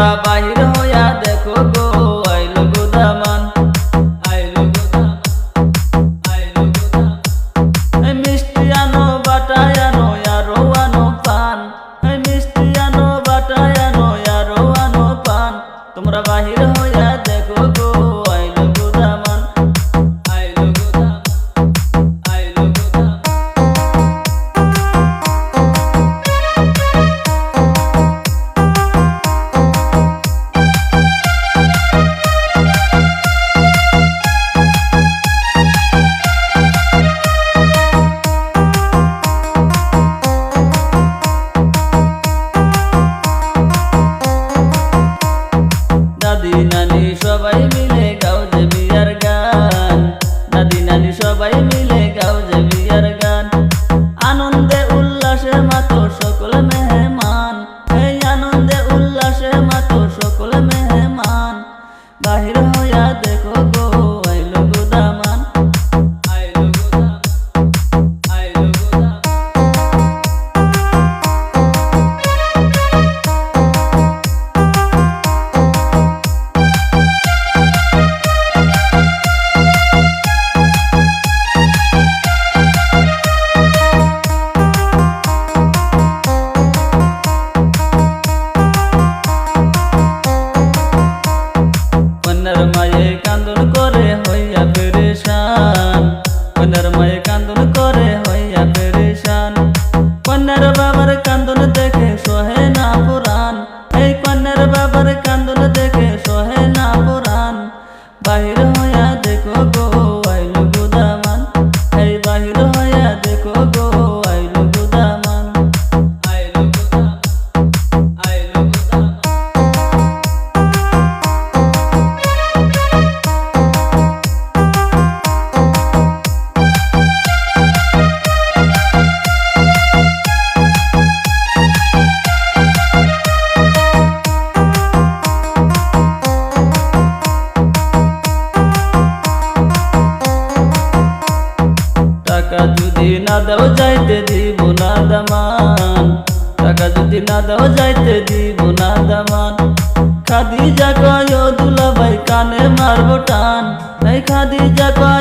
তোমরা বাহির হইয়া দেখো গো আইলো গো দামান, আইলো গো দামান, আইলো গো দামান। এই মিষ্টি আনো বাটায় আনো আরো আনো পান, এই মিষ্টি আনো বাটায় আনো আরো আনো পান। তোমরা বাহির হইয়া দেখো গো আইলো গো দামান, আইলো গো দামান, আইলো গো দামান। দাদি নানি সবাই মিলে গাও যে বিয়ার গান, দাদি নানি সবাই মিলে গাও যে বিয়ার গান। আনন্দে উল্লাসে মাতো সকল মেহমান, এই আনন্দে উল্লাসে মাতো সকল মেহমান। বাহির হইয়া দেখো গো আইলো গো দামান, আইলো গো দামান, আইলো গো দামান। কন্যার মায়ে কান্দন করে হইয়া পেরেশান, কন্যার মায়ে কান্দন করে হইয়া পেরেশান। কন্যার বাবার কান্দন দেখে সহে না পুরাণ, এই কন্যার বাবার কান্দন দেখে সহে না পুরাণ। বাহির হইয়া দেখো গো আইলো গো দামান, এই বাহির হইয়া দেখো গো আইলো গো দামান, আইলো গো দামান, আইলো গো দামান। টাকা যদি না দাও যাইতে দিব না দামান, টাকা যদি না দাও যাইতে দিব না দামান। খাদিজা কয় ও দুলাভাই কানে মারবো টান, এই খাদিজা কয়